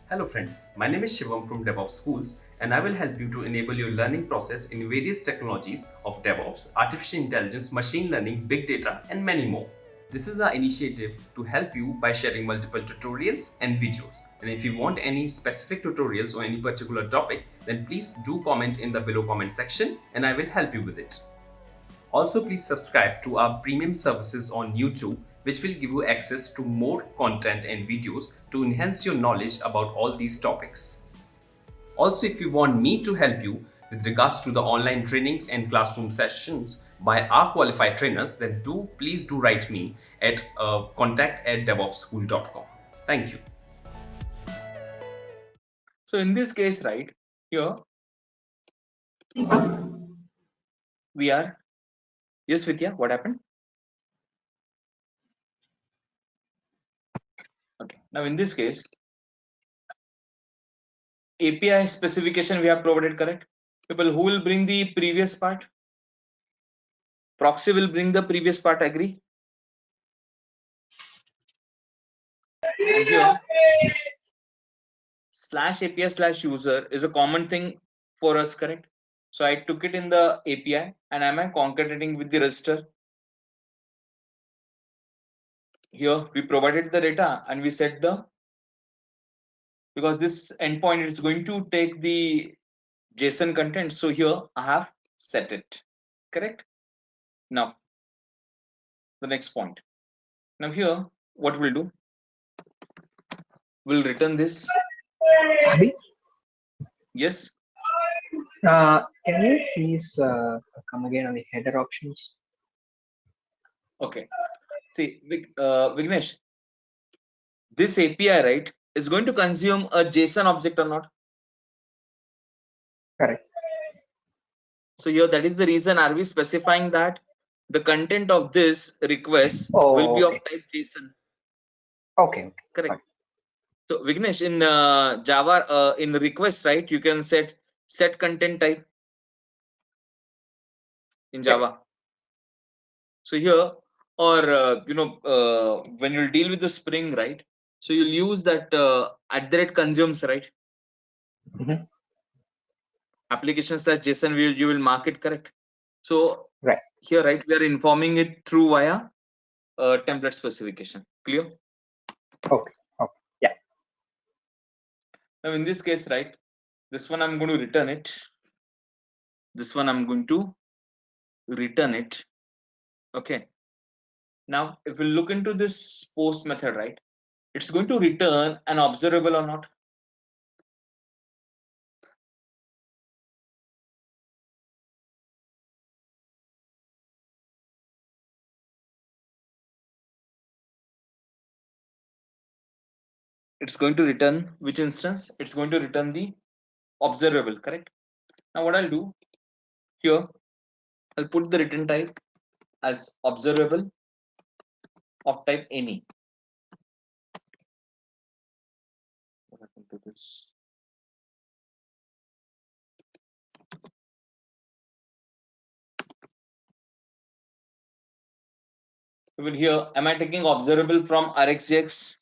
Hello friends, my name is Shivam from DevOps Schools and I will help you to enable your learning process in various technologies of DevOps, artificial intelligence, machine learning, big data and many more. This is our initiative to help you by sharing multiple tutorials and videos. And if you want any specific tutorials or any particular topic, then please do comment in the below comment section and I will help you with it. Also, please subscribe to our premium services on YouTube, which will give you access to more content and videos to enhance your knowledge about all these topics. Also, if you want me to help you with regards to the online trainings and classroom sessions by our qualified trainers, then please do write me at contact@devopsschool.com. Thank you. So in this case, right here, we are, yes, Vidya, what happened? Okay, now in this case, API specification we have provided, correct? People who will bring the previous part, proxy will bring the previous part, agree? And here, /API/user is a common thing for us, correct? So I took it in the API and am I concatenating with the register. Here we provided the data and we set the, because this endpoint is going to take the JSON content. So here I have set it, correct? Now the next point. Now here what we'll do, we'll return this. Abhi, Yes, can you please come again on the header options? okay. See, Vignesh, this API, right, is going to consume a JSON object or not? Correct. So here that is the reason are we specifying that the content of this request will be of type JSON. Okay. Correct. So Vignesh, in Java, in request, right, you can set content type in Java. So here, or when you deal with the Spring, right, so you'll use that @consumes, right? Application/JSON, you will mark it, correct? So Right. here, right, we are informing it through via template specification. Clear? Okay. Yeah. Now in this case, right, this one I'm going to return it. This one I'm going to return it. Okay. Now if we look into this post method, right, it's going to return an observable or not? It's going to return which instance? It's going to return the observable, correct? Now what I'll do here, I'll put the return type as observable of type any. What happened to this? We will here, am I taking observable from RxJS?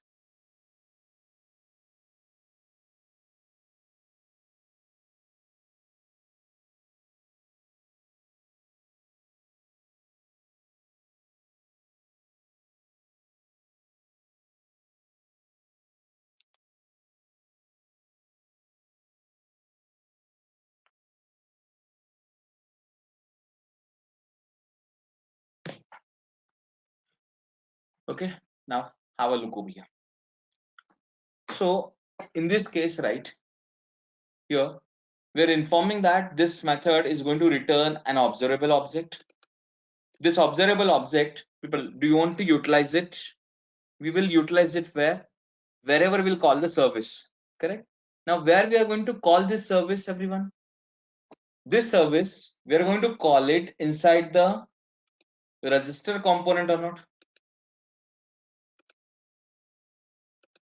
Okay, now have a look over here. So in this case, right, here we're informing that this method is going to return an observable object. This observable object, people, do you want to utilize it? We will utilize it wherever we'll call the service, correct? Now where we are going to call this service, everyone? This service, we are going to call it inside the register component or not?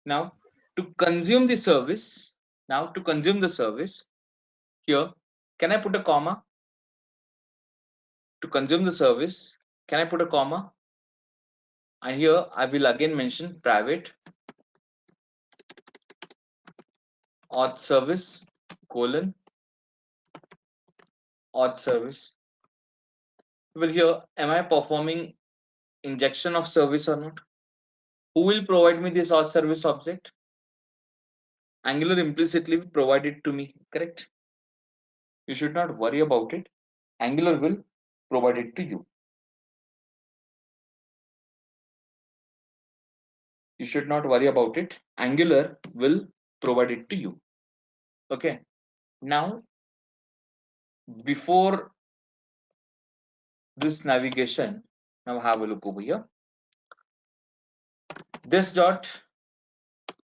Now to consume the service, here, can I put a comma? To consume the service, can I put a comma? And here I will again mention private auth service colon auth service. Well, here, am I performing injection of service or not? Who will provide me this auth service object? Angular implicitly provide it to me, correct? You should not worry about it. Angular will provide it to you. You should not worry about it. Angular will provide it to you. Okay. Now, before this navigation, now have a look over here. This dot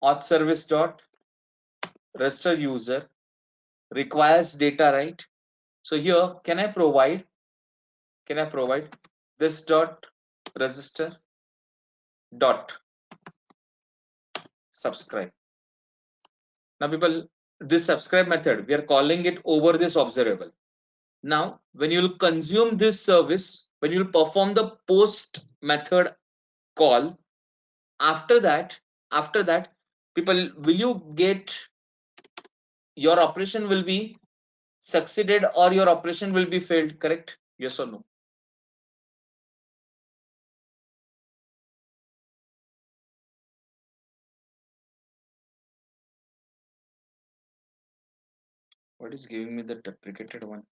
auth service dot register user requires data, right? So here, can I provide this dot register dot subscribe? Now, people, this subscribe method, we are calling it over this observable. Now, when you'll consume this service, when you'll perform the post method call, after that, people, will you get your operation will be succeeded or your operation will be failed, correct? Yes or no? What is giving me the deprecated one?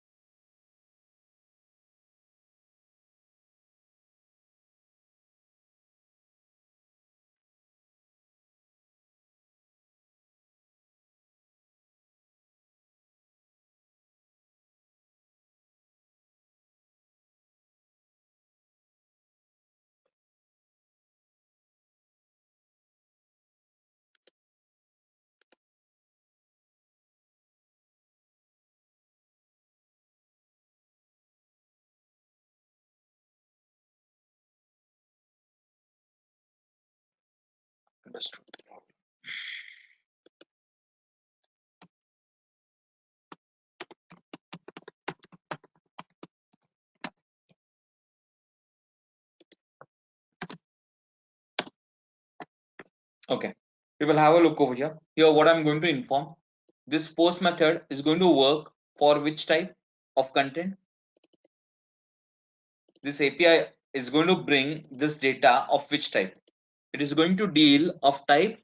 Understood. Okay, we will have a look over here. Here, what I'm going to inform, this post method is going to work for which type of content? This API is going to bring this data of which type? It is going to deal of type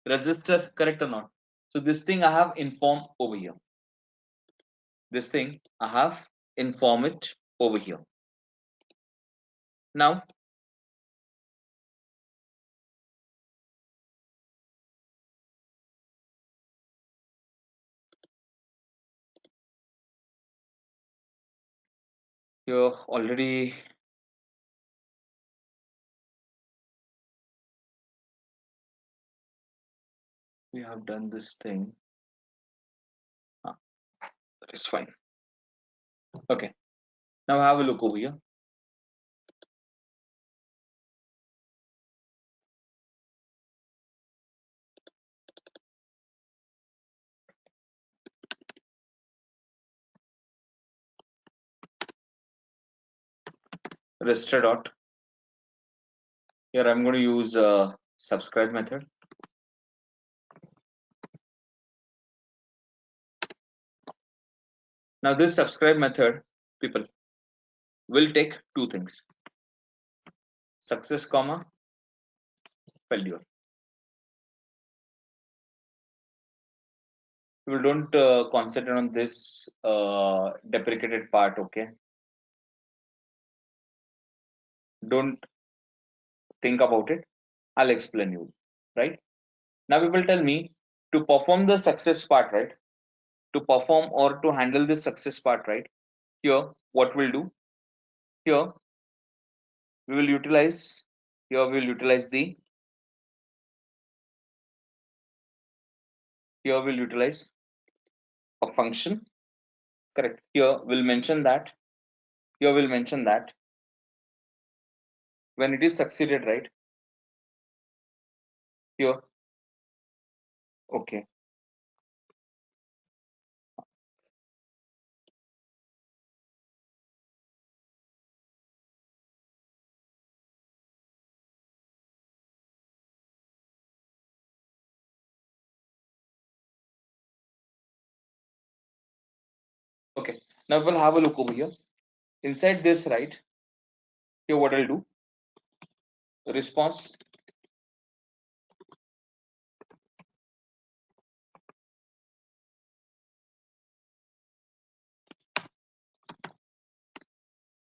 register, correct or not? So this thing I have informed over here. This thing I have informed it over here. Now, here already we have done this thing. That is fine. Okay, now have a look over here. Register dot. Here I'm going to use subscribe method. Now this subscribe method, people, will take two things: success comma failure. People don't concentrate on this deprecated part, okay? Don't think about it. I'll explain you, right? Now people tell me to perform the success part, right? To perform or to handle this success part, right? Here, what we'll do, here we will utilize, here we'll utilize the, here we'll utilize a function, correct? Here we'll mention that, here we'll mention that when it is succeeded, right? Here, okay. Now we'll have a look over here. Inside this, right? Here, what I'll do, response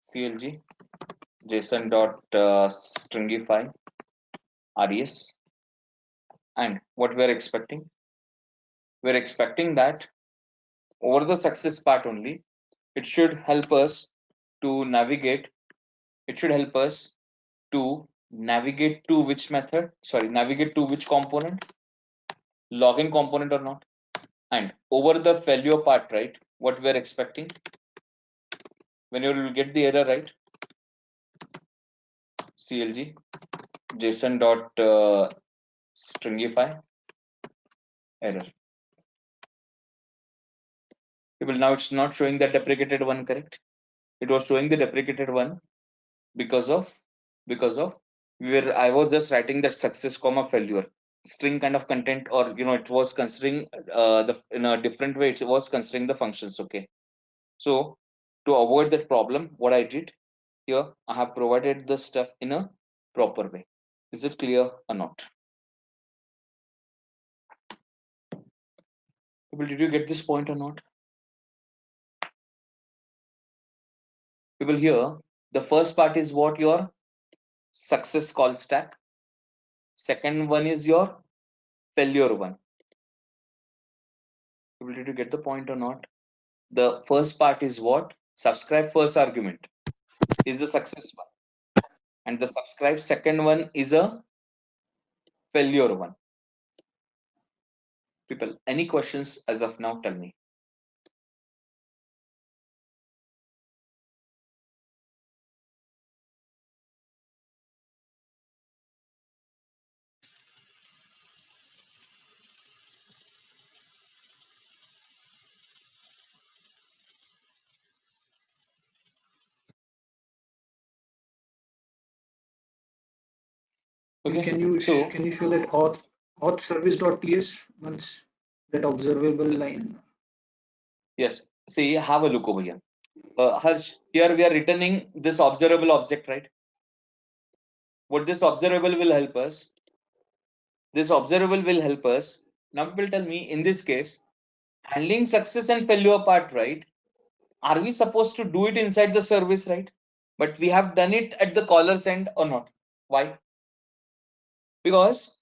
CLG JSON dot stringify res, and what we're expecting that over the success part only, it should help us to navigate. It should help us to navigate to which method? Sorry, navigate to which component? Login component or not? And over the failure part, right? What we're expecting when you will get the error, right? CLG JSON dot stringify error. People, now it's not showing the deprecated one, correct? It was showing the deprecated one because of where I was just writing that success comma failure string kind of content, or it was considering the in a different way. It was considering the functions. Okay, so to avoid that problem, what I did here, I have provided the stuff in a proper way. Is it clear or not? People, did you get this point or not? People, here the first part is what your success call stack. Second one is your failure one. People, did you get the point or not? The first part is what? Subscribe first argument is the success one, and the subscribe second one is a failure one. People, any questions as of now? Tell me. Okay. Can you So show that auth service.ts once, that observable line? yes, see, have a look over here. Harsh, here we are returning this observable object, right? What this observable will help us? This observable will help us. Now people tell me, in this case, handling success and failure part, right? Are we supposed to do it inside the service, right? But we have done it at the caller's end or not? Why? Because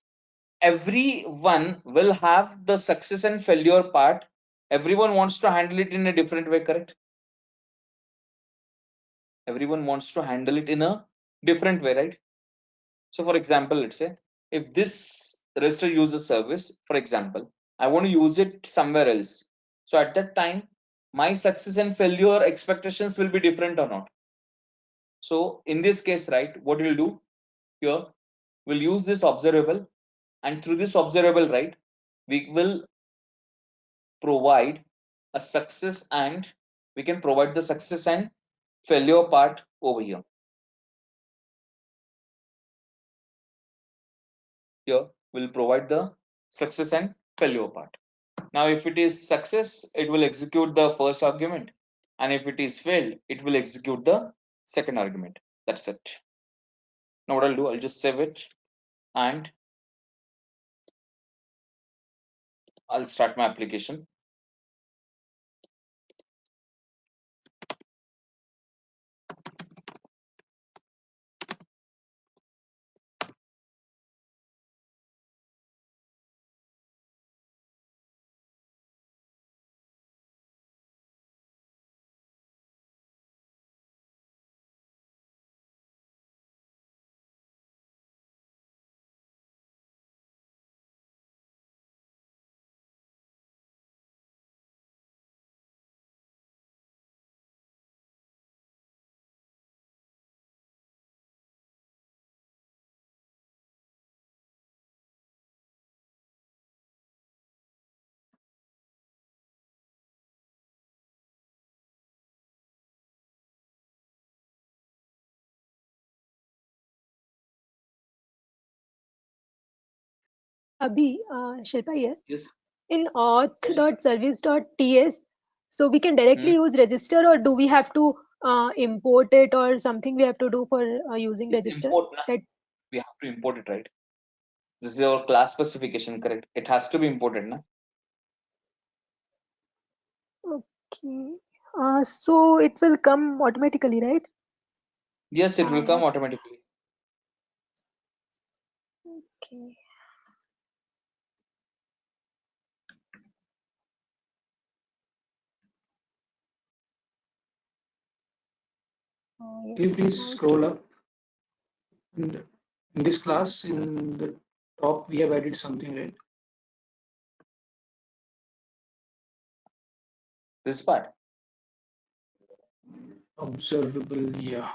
everyone will have the success and failure part. Everyone wants to handle it in a different way, correct? Everyone wants to handle it in a different way, right? So for example, let's say if this register uses service, for example, I want to use it somewhere else. So at that time, my success and failure expectations will be different or not. So in this case, right, what we'll do here, we'll use this observable, and through this observable, right, we will provide a success, and we can provide the success and failure part over here. Here we'll provide the success and failure part. Now if it is success, it will execute the first argument, and if it is failed, it will execute the second argument. That's it. Now what I'll do, I'll just save it, and I'll start my application. Abhi, Shilpa here. Yes. In auth.service.ts, So we can directly use register, or do we have to import it, or something we have to do for using register? Import, That we have to import it, right? This is our class specification, correct? It has to be imported, na? okay. So it will come automatically, right? Yes, it will come automatically. Okay. Can you Yes. please scroll up? In this class, in the top, we have added something, right? This part. Observable, yeah,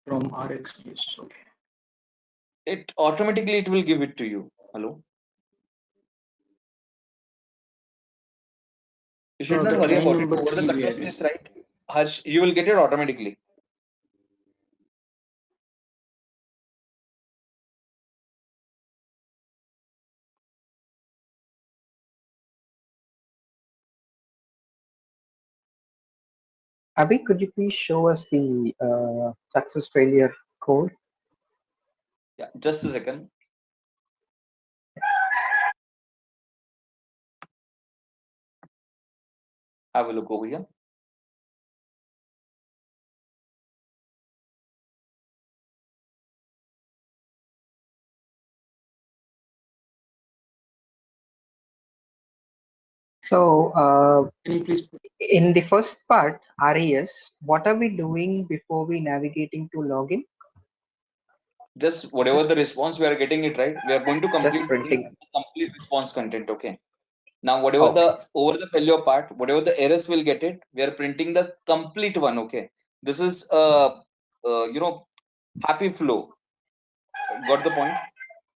from RxJS. Okay. It automatically it will give it to you. Hello. You should No, not that worry line about it. number Over the 3 we control added. space, right? Harsh, you will get it automatically. Abhi, could you please show us the success failure code? Yeah, just a second. Have a look over here. So, can you please, in the first part, RES, what are we doing before we navigating to login? Just whatever the response we are getting it right. We are going to Just printing. complete response content. Okay. Now whatever Okay. the over the failure part, whatever the errors will get it, we are printing the complete one. Okay. This is happy flow. Got the point?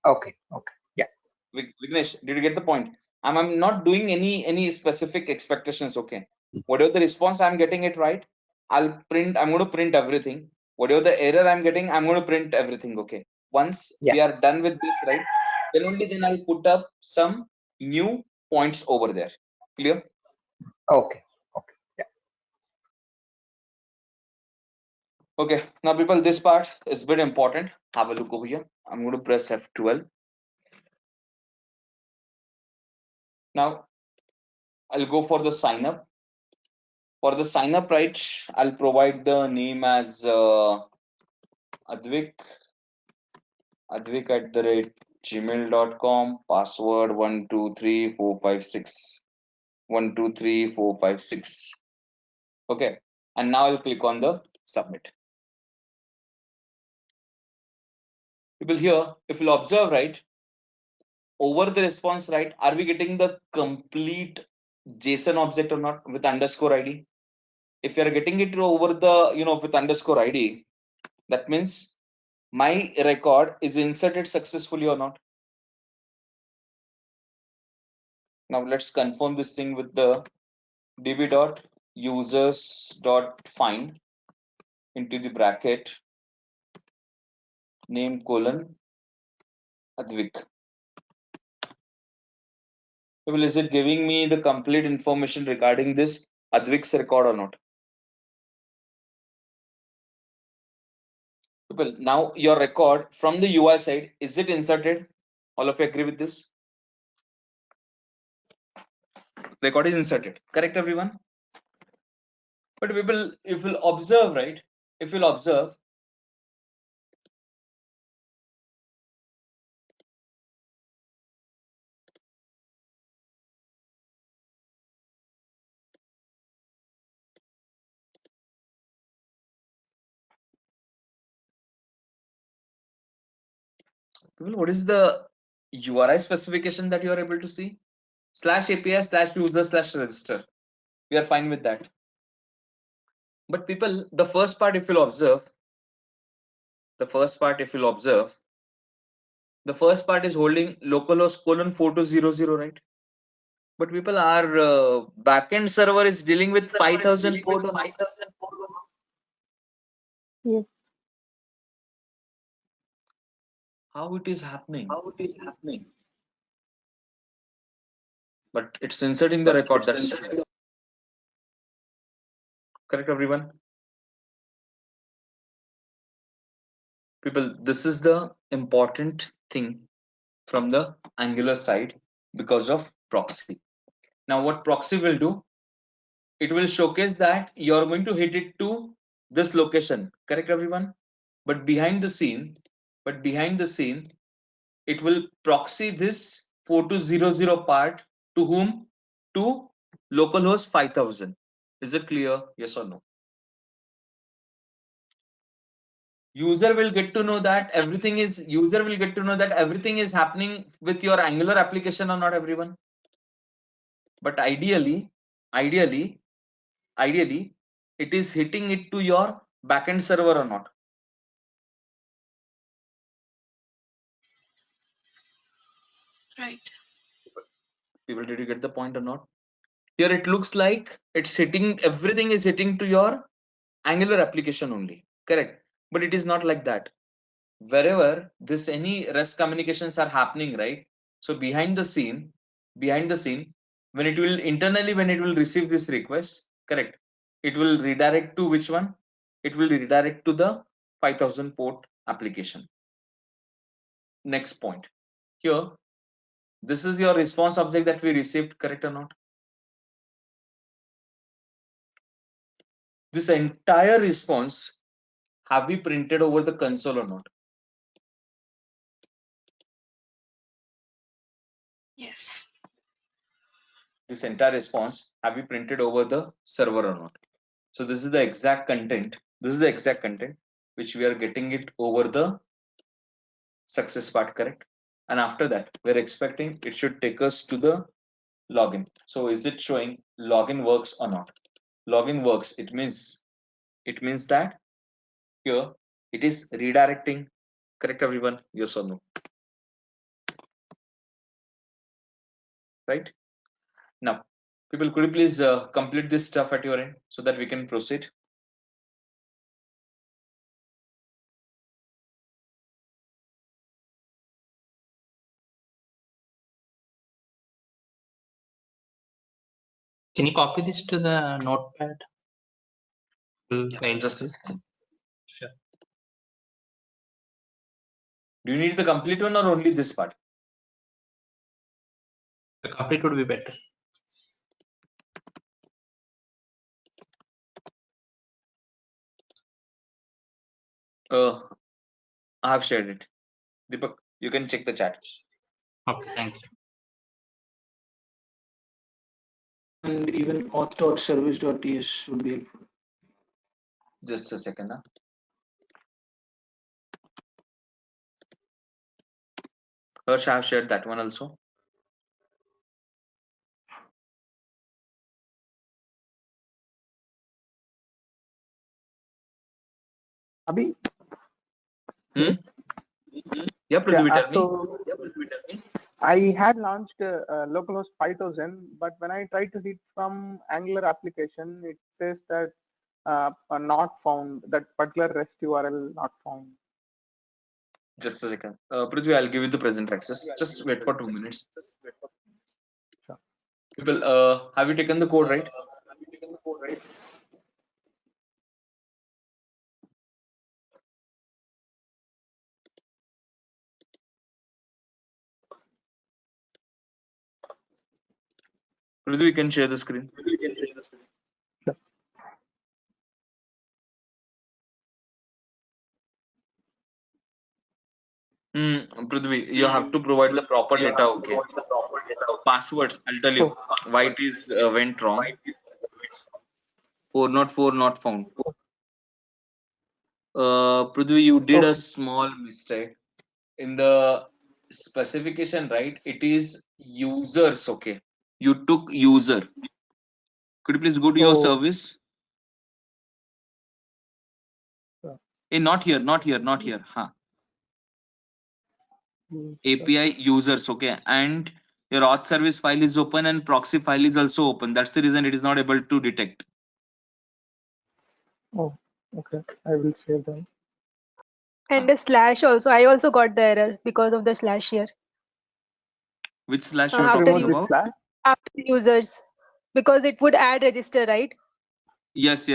Okay. Okay. Yeah. Vignesh, did you get the point? I'm not doing any specific expectations. Okay. Whatever the response I'm getting it right, I'm going to print everything. Whatever the error I'm getting, I'm going to print everything. Okay. Once Yeah. we are done with this, right? Then I'll put up some new points over there. Clear? Okay. Okay. Yeah. Okay. Now, people, this part is a bit important. Have a look over here. I'm going to press F12. Now, I'll go for the sign up. For the sign up, right, I'll provide the name as Advik at gmail.com, password 123456. 123456. Okay, and now I'll click on the submit. People here, if you'll observe, right, over the response, right, are we getting the complete JSON object or not with underscore ID? If you're getting it over the, with underscore ID, that means my record is inserted successfully or not. Now let's confirm this thing with the db.users.find into the bracket name colon Advik. Well, is it giving me the complete information regarding this Advik's record or not? People, now your record from the UI side, is it inserted? All of you agree with this? Record is inserted, correct everyone? But people, if you'll observe, right? If you'll observe, people, what is the URI specification that you are able to see? /API/user/register. We are fine with that. But people, the first part, if you'll observe, the first part is holding localhost colon 4200, right? But people, our backend server is dealing with 5000 port. Yes. How it is happening? But it's inserting the record. That's Correct, everyone? People, this is the important thing from the Angular side because of proxy. Now, what proxy will do? It will showcase that you're going to hit it to this location. Correct, everyone? But behind the scene, it will proxy this 4200 part to whom? To localhost 5000. Is it clear? Yes or no? User will get to know that everything is happening with your Angular application or not, everyone. But ideally, it is hitting it to your backend server or not. Right. People, did you get the point or not? Here it looks like it's hitting, everything is hitting to your Angular application only. Correct. But it is not like that. Wherever this any REST communications are happening, right? So behind the scene, when it will internally, when it will receive this request, correct, it will redirect to which one? It will redirect to the 5000 port application. Next point. Here, this is your response object that we received, correct or not? This entire response, have we printed over the console or not? Yes. This entire response, have we printed over the server or not? So this is the exact content. Which we are getting it over the success part, correct? And after that, we're expecting it should take us to the login. So is it showing login works or not? Login works. It means that here it is redirecting. Correct, everyone? Yes or no? Right? Now, people, could you please complete this stuff at your end so that we can proceed? Can you copy this to the notepad? Just Sure. do you need the complete one or only this part? The complete would be better. I have shared it. Deepak, you can check the chat. Okay, thank you. And even auth.service.ts would be helpful. Just a second. Harsh, I have shared that one also. Abhi? Yeah, Prithvi, tell me. So I had launched localhost 5000, but when I tried to hit from Angular application, it says that not found, that particular REST URL not found. Just a second. Prithvi, I'll give you the present access. Just wait for 2 minutes. Sure. People, have you taken the code, right? Prithvi, you can share the screen. Sure. Prithvi, you have to provide the proper data, okay? Passwords, I'll tell you why it is went wrong. 404 not found. Prithvi, you did a small mistake in the specification, right? It is users, okay? You took user. Could you please go to your service? Sure. Not here. Huh. API users, okay? And your auth service file is open and proxy file is also open. That's the reason it is not able to detect. Oh, okay. I will share them. And the slash also. I also got the error because of the slash here. Which slash you're After talking you- about? After users, because it would add register, right? Yes.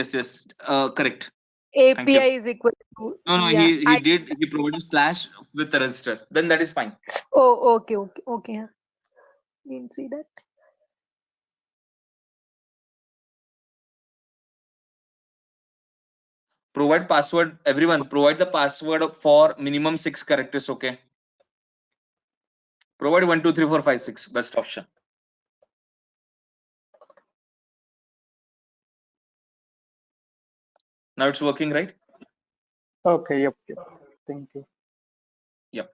Correct. API you. is equal to, No, yeah. he provided slash with the register. Then that is fine. Oh, okay. Yeah. Didn't see that. Provide password. Everyone, provide the password for minimum 6 characters. Okay. Provide 1, 2, 3, 4, 5, 6. Best option. Now it's working, right? Okay, yep. Thank you. Yep.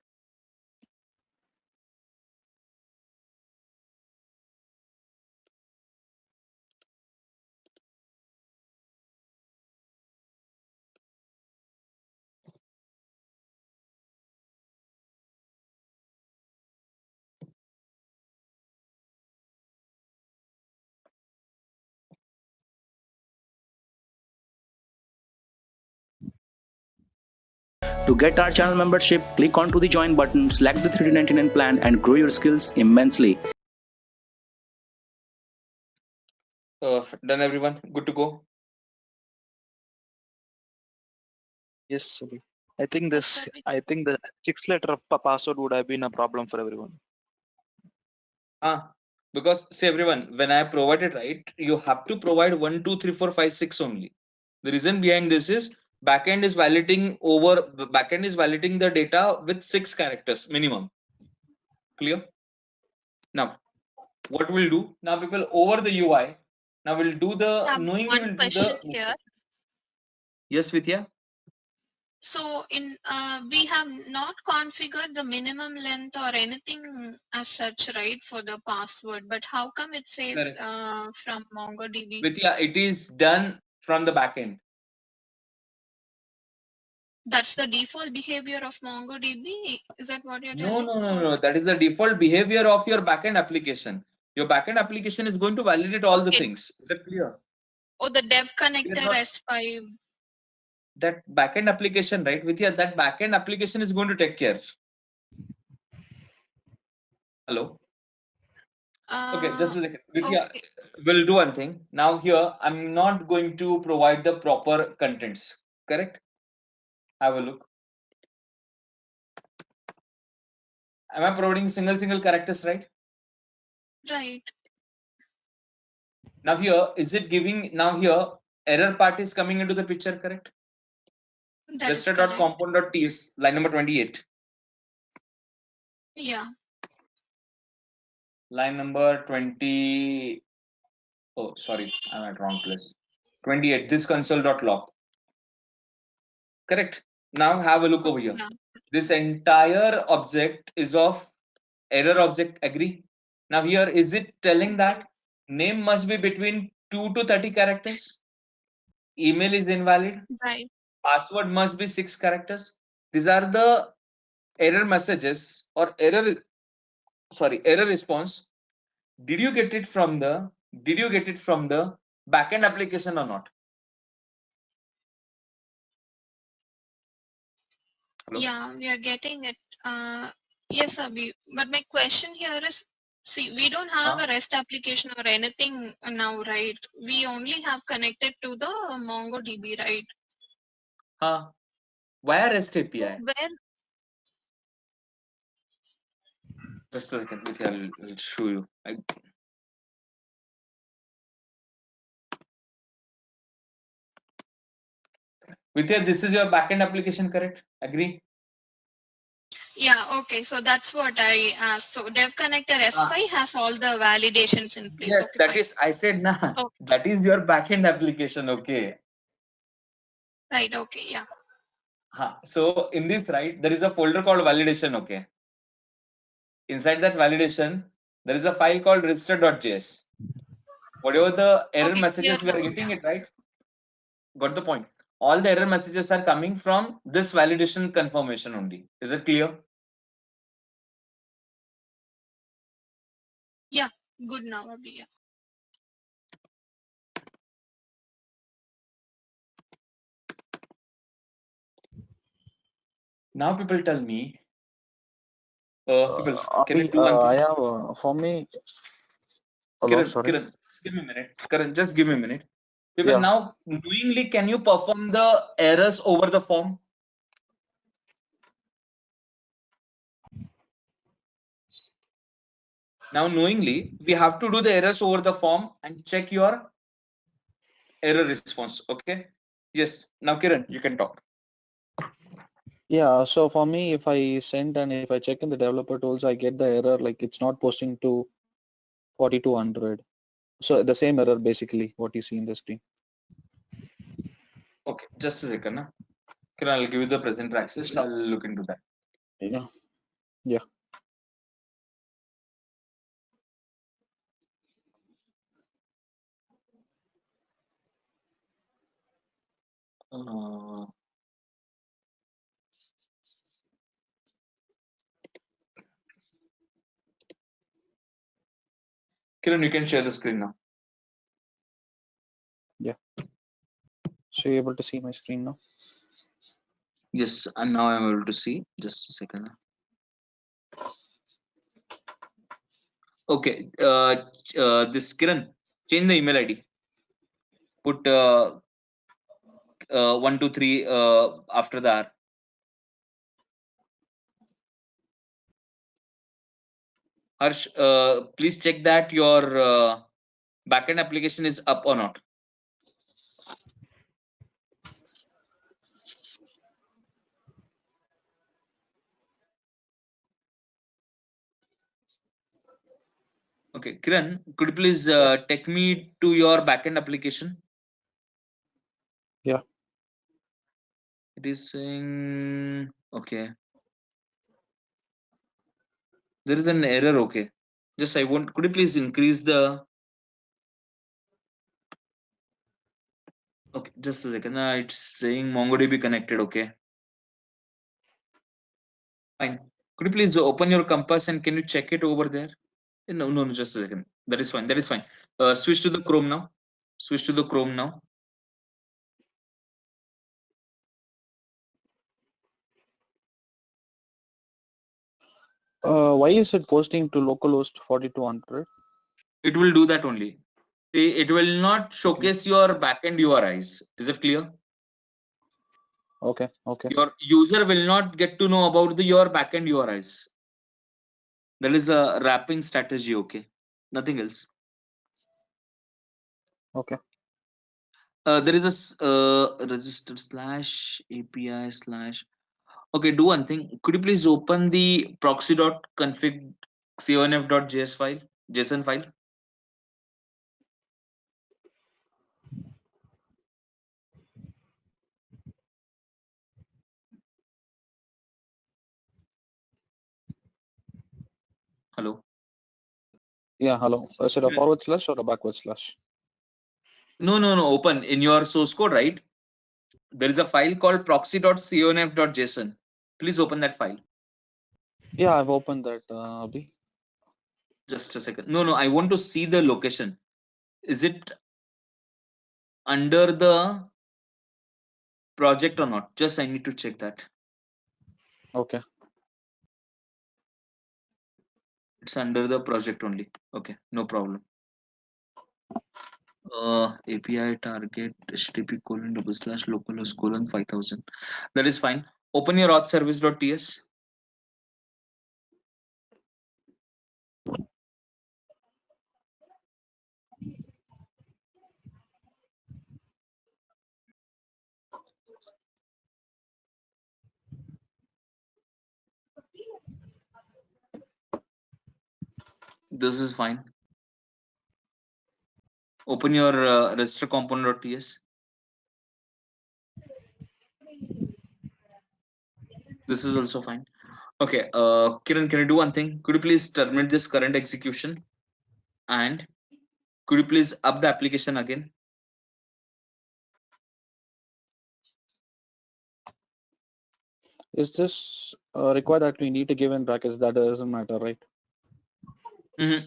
To get our channel membership, click onto the join button, select the 3D99 plan and grow your skills immensely. Done, everyone. Good to go. Yes, Abhi. I think Yes, Abhi. I think the 6-letter password would have been a problem for everyone. Because see everyone, when I provide it, right, you have to provide 1, 2, 3, 4, 5, 6 only. The reason behind this is backend is validating the data with 6 characters minimum. Clear? Now, what we'll do now, people over the UI. Now we'll do the Have knowingly. one We'll do question the here. Yes, Vidya. So in we have not configured the minimum length or anything as such, right, for the password. But how come it says Correct. from MongoDB? Vidya, it is done from the backend. That's the default behavior of MongoDB. Is that what you're telling? No. That is the default behavior of your backend application. Your backend application is going to validate all the Okay. things. Is that clear? Oh, the dev connector not- S5. That backend application, right? Vidya, that backend application is going to take care. Hello. Okay, just a second. Vidya, Okay. we'll do one thing. Now here, I'm not going to provide the proper contents. Correct? Have a look. Am I providing single characters, right? Right. Now here, is it giving, now here, error part is coming into the picture, correct? That is correct. Register.component.ts, line number 28. Yeah. Line number 20. Oh, sorry, I'm at wrong place. 28, this console.log. Correct. Now have a look over here. Yeah. This entire object is of error object, agree? Now here, is it telling that name must be between 2 to 30 characters? Email is invalid. Right. Password must be 6 characters. These are the error messages or error response. Did you get it from the backend application or not? Hello? Yeah, we are getting it. Yes, Abhi. But my question here is, see, we don't have a REST application or anything now, right? We only have connected to the MongoDB, right? Via REST API. Where? Just a second, I'll show you. Vidya, this is your backend application, correct? Agree? Yeah, okay. So that's what I asked. So Dev Connector S5 has all the validations in place. Yes, Okay, that fine. is, I said, nah, Okay. that is your backend application, okay? Right, okay, yeah. So in this, right, there is a folder called validation, okay? Inside that validation, there is a file called register.js. Whatever the error Okay, messages we clear are now, getting yeah. it, right? Got the point. All the error messages are coming from this validation confirmation only. Is it clear? Yeah, good now, Abhi, yeah. Now people tell me, people, can you Abhi, do one thing? I have for me. Hello, sorry. Kiran, just give me a minute. Karan, just give me a minute. People, Yeah. now knowingly, can you perform the errors over the form? Now knowingly, we have to do the errors over the form and check your error response. Okay. Yes. Now Kiran, you can talk. Yeah, so for me, if I send and if I check in the developer tools, I get the error like it's not posting to 4200. So the same error basically what you see in the screen. Okay, just a second. Huh? Kiran, I'll give you the presenter access. I'll look into that. Yeah. Yeah. Uh, Kiran, you can share the screen now. So you're able to see my screen now? Yes, and now I'm able to see. Just a second. Okay. This Kiran, change the email ID. Put 123 after the R. Harsh, please check that your backend application is up or not. Okay, Kiran, could you please take me to your backend application? Yeah. It is saying okay. There is an error. Okay, just I want. Could you please increase the? Okay, just a second. It's saying MongoDB connected. Okay, fine. Could you please open your Compass and can you check it over there? No, no, no. Just a second. That is fine. That is fine. Switch to the Chrome now. Switch to the Chrome now. Why is it posting to localhost 4200? It will do that only. See, it will not showcase your backend URIs. Is it clear? Okay. Okay. Your user will not get to know about your backend URIs. That is a wrapping strategy. Okay, nothing else. Okay. There is a register slash API slash. Okay, do one thing. Could you please open the proxy.config conf.js file, JSON file? Hello. Yeah. Hello. Is it a forward slash or a backward slash? No, no, no. Open in your source code, right? There is a file called proxy.conf.json. Please open that file. Yeah, I've opened that, Abhi. Just a second. No, no. I want to see the location. Is it under the project or not? Just I need to check that. Okay. It's under the project only. Okay, no problem. API target HTTP :/localhost 5000. That is fine. Open your auth service.ts. This is fine. Open your register component.ts. This is also fine. Okay, Kiran, can you do one thing? Could you please terminate this current execution? And could you please up the application again? Is this required that we need to give in brackets? That doesn't matter, right?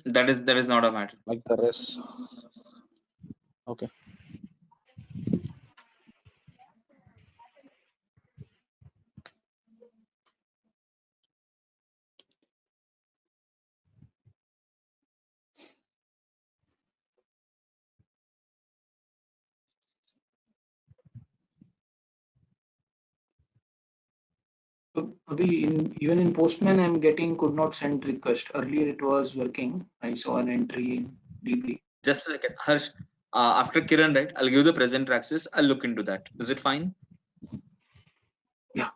That is not a matter. Like the rest. Okay. So even in Postman, I'm getting could not send request. Earlier it was working. I saw an entry in DB. Just a second, Harsh. After Kiran, right? I'll give the presenter access. I'll look into that. Is it fine? Yeah.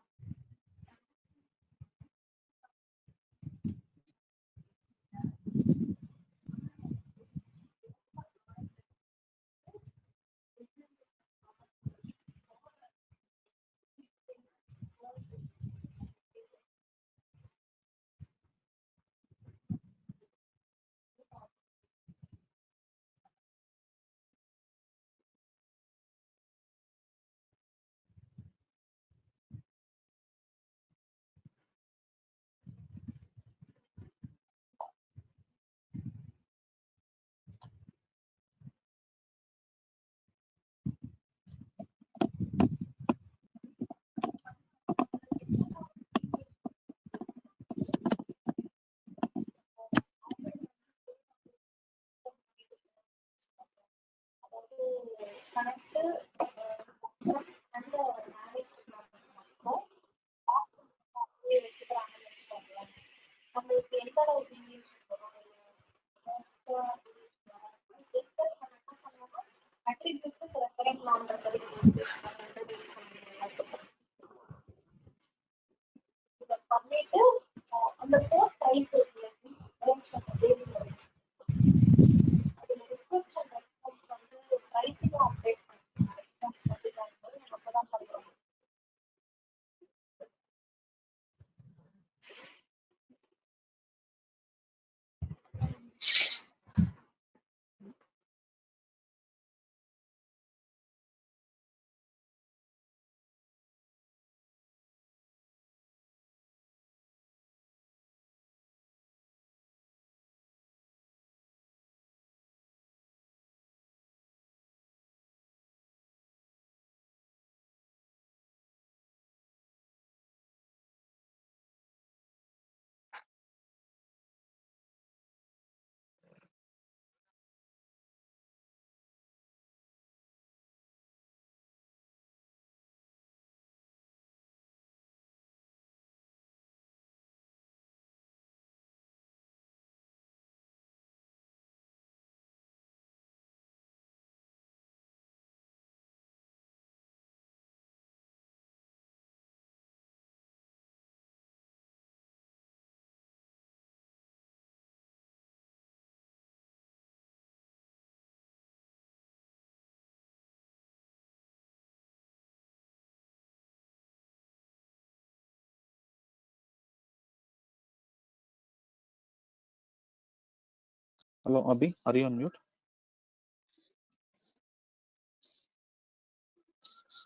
Hello, Abhi, are you on mute?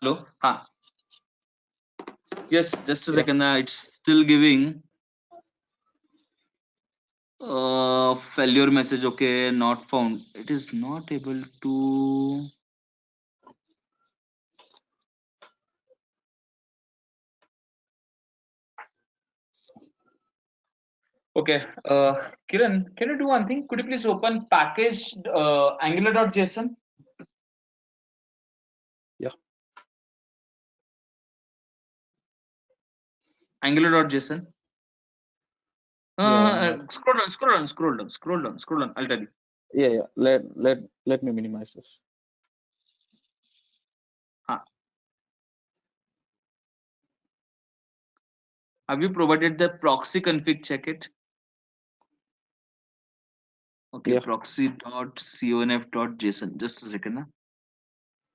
Hello. Yes, just a Yeah. second. It's still giving failure message. Okay, not found. It is not able to. Okay, Kiran, can you do one thing? Could you please open package angular.json? Yeah. Angular.json. Yeah. Scroll down. I'll tell you. Yeah. Let me minimize this. Have you provided the proxy config? Check it. Okay, Yeah. proxy.conf.json. Just a second. Huh?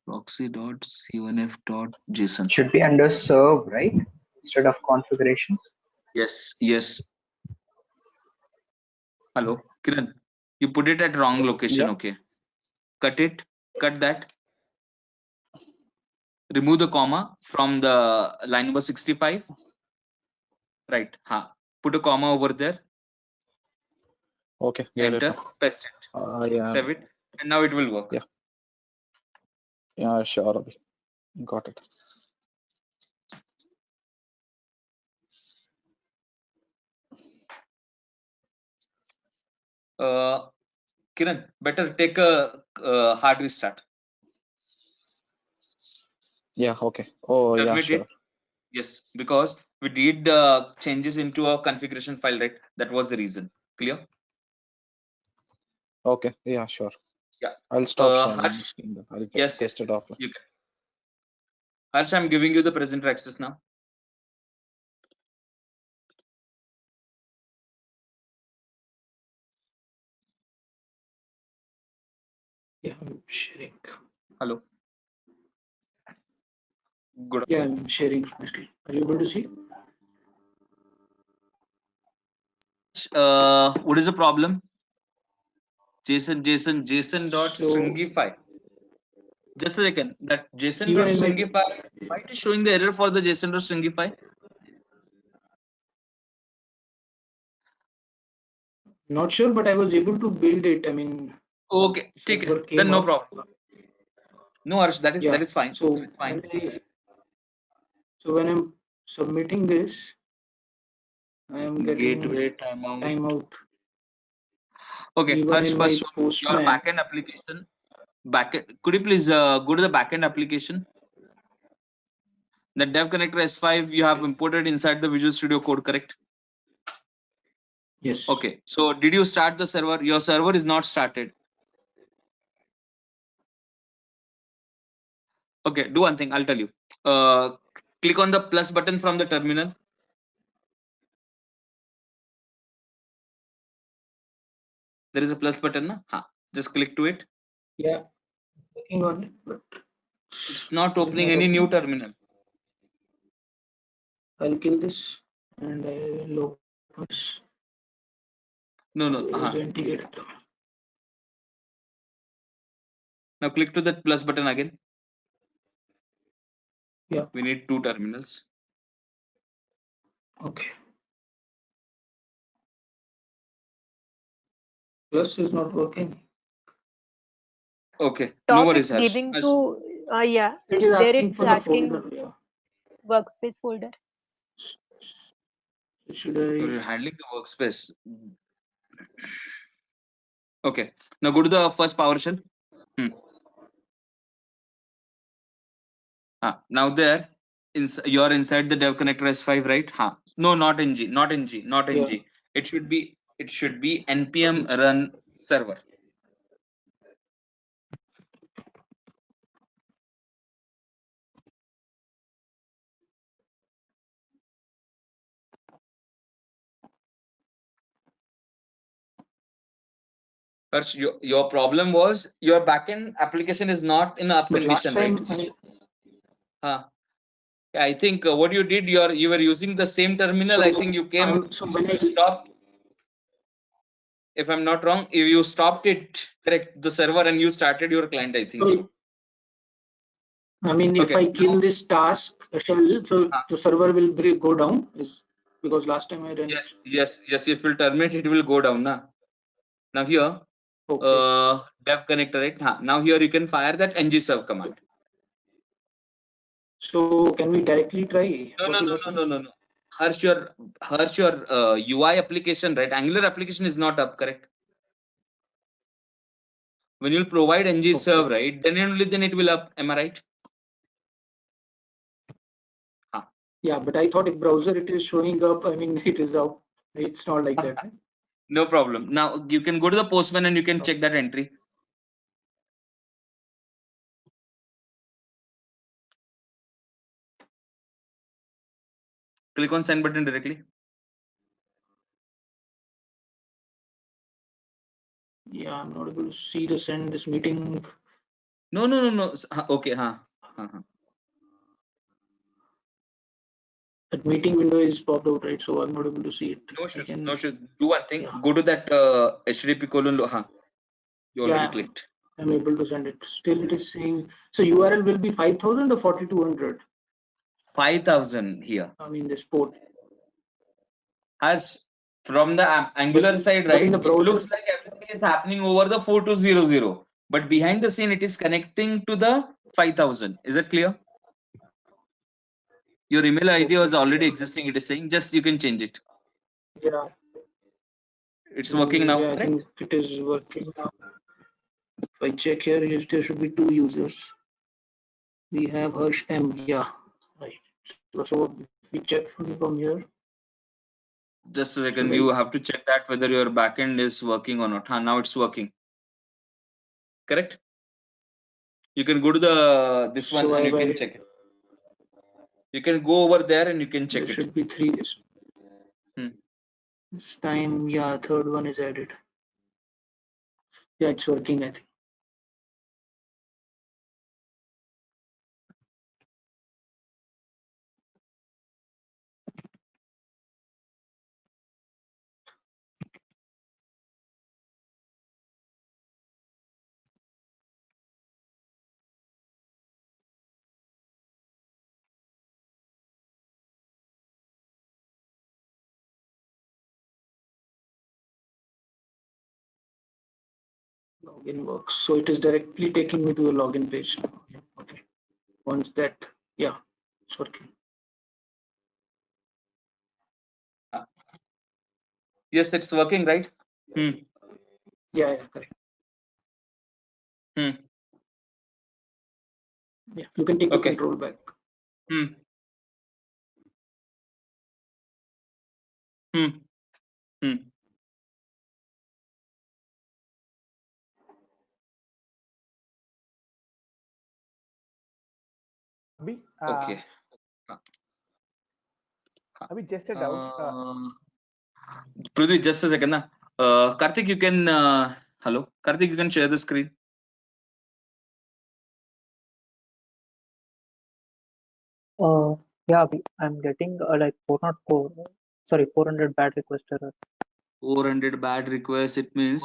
Proxy.conf.json. Should be under serve, right? Instead of configurations. Yes. Hello, Kiran. You put it at wrong location. Yeah. Okay. Cut that. Remove the comma from the line number 65. Right. Put a comma over there. Okay. Enter. Paste it. Yeah. Save it. And now it will work. Yeah, sure, Abhi. Got it. Kiran, better take a hard restart. Yeah, okay. Oh, yeah, Submit sure. it. Yes, because We did changes into a configuration file, right? That was the reason. Clear? Okay. Yeah, sure. Yeah. I'll stop sharing my Harsh, screen then. I'll yes, test it offline. you can. Harsh, I'm giving you the presenter access now. Yeah, I'm sharing. Hello. Good. Yeah, I'm sharing my screen. Are you able to see? What is the problem? Jason dot So- stringify. Just a second. That JSON Even dot in my- stringify. Why it is showing the error for the JSON dot stringify? Not sure, but I was able to build it. I mean, Okay, take server it. came Then no up. problem. No, Harsh, that Yeah. is fine. So It's fine. when I'm submitting this, I am getting Gateway timeout. timeout. Okay, Even Harsh, in my first your Postman. backend application. Backend. Could you please go to the backend application? The Dev Connector S5 you have imported inside the Visual Studio Code, correct? Yes. Okay. So did you start the server? Your server is not started. Okay. Do one thing. I'll tell you. Click on the plus button from the terminal. There is a plus button. Na? Ha. Just click to it. Yeah. Working on it, but It's not opening not any new opening. terminal. I'll kill this and I'll open this. No. Now click to that plus button again. Yeah. We need two terminals. Okay. Plus is not working. Okay. No Top worries, it's Harsh. giving to yeah. It is There asking it's for the asking folder. Yeah. workspace folder. Should You're I? handling the workspace. Okay. Now go to the first PowerShell. Now there, you're inside the Dev Connector S5, right? No, not ng, not ng, not ng. Yeah. It should be npm run server. Harsh, your problem was your backend application is not in up But last condition, time right? Yeah, I think what you did, you were using the same terminal. So I think you came so when I stopped. If I'm not wrong, if you stopped it, correct, the server, and you started your client, I think so. I mean, if Okay, I kill now- this task shell, so the server will go down. Because last time I ran. Yes. If you terminate, it will go down, na. Now here, Dev Connector, right? Now here you can fire that ngserve command. So can we directly try? No. Harsh, your UI application, right? Angular application is not up, correct? When you provide ngserve, right? Then it will up. Am I right? Yeah, but I thought in browser it is showing up. I mean, it is out. It's not like that. No problem. Now you can go to the Postman and you can check that entry. Click on send button directly. Yeah, I'm not able to see the send this meeting. No. Okay, That meeting window is popped out, right? So I'm not able to see it. No issues. Do one thing. Go to that HTTP colon. You already clicked. I'm able to send it. Still, it is saying. So URL will be 5,000 or 4,200. 5,000 here. I mean this port. As from the Angular side, right? In the browser, it looks like everything is happening over the 4200, but behind the scene, it is connecting to the 5,000. Is that clear? Your email ID was already existing. It is saying just you can change it. Yeah. It's working now. Yeah, I think it is working now. If I check here, there should be two users. We have Harsh M. Yeah, right. So we check from here. Just a second, Should I- you have to check that whether your backend is working or not. Now it's working. Correct? You can go to this one So and I you can valid- check it. You can go over there and you can check There it. should be 3 this. This time, yeah, third one is added. Yeah, it's working, I think. Login works. So it is directly taking me to the login page. Okay. Once that, yeah, it's working. Yes, it's working, right? Yeah, correct. Yeah, you can take the Okay. control back. Abhi, Okay. Abhi, just a doubt. Prithvi, just a second. Na. Karthik, you can hello. Karthik, you can share the screen. Yeah, I'm getting like 404, sorry, 400 bad request error. 400 bad requests. It means.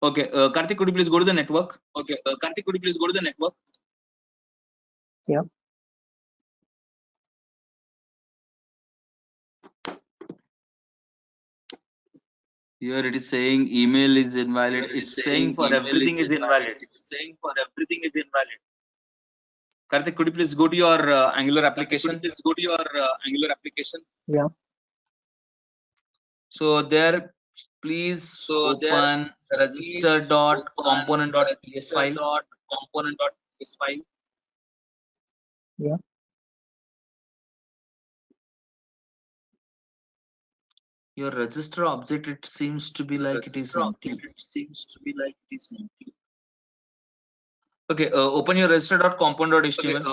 Okay, Karthik, could you please go to the network? Okay, Karthik, could you please go to the network? Yeah. Here it is saying email is invalid. It's saying for everything is invalid. Karthik, could you please go to your Angular application? Yeah. So there, please open register.component.ps file. Yeah. Your register object, it seems to be like it is empty. Okay, open your register.component.html.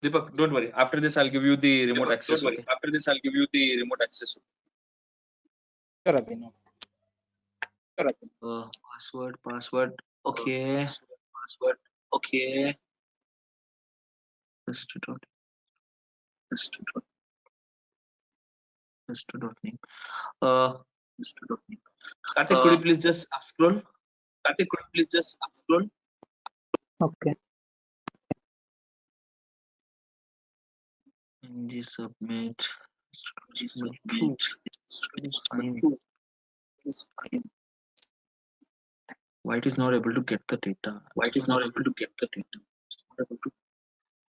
Deepak, don't worry. After this, I'll give you the remote access. Okay? Sure, Abhi, no. Password. Okay. Name. Karthik, could you please just scroll? Okay. ng submit. True. Why it is not able to get the data?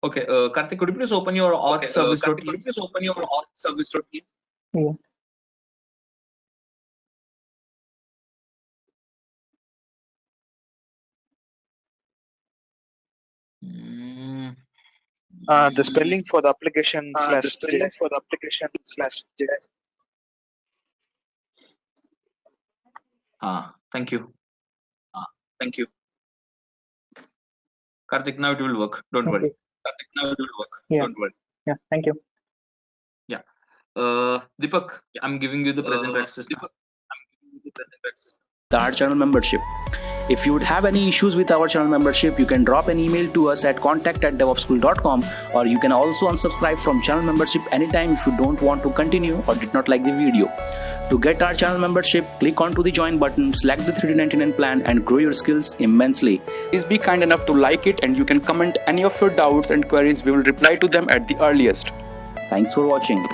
Okay, Karthik, could you please open your auth service? Yeah. The spelling for the application /JS. Thank you. Karthik, now it will work. Don't worry. Yeah. Yeah. Thank you. Yeah. Deepak, I'm giving you the present access now. Our channel membership. If you would have any issues with our channel membership, you can drop an email to us at contact@devopsschool.com, or you can also unsubscribe from channel membership anytime if you don't want to continue or did not like the video. To get our channel membership, click onto the join button, select the 399 plan and grow your skills immensely. Please be kind enough to like it, and you can comment any of your doubts and queries. We will reply to them at the earliest. Thanks for watching.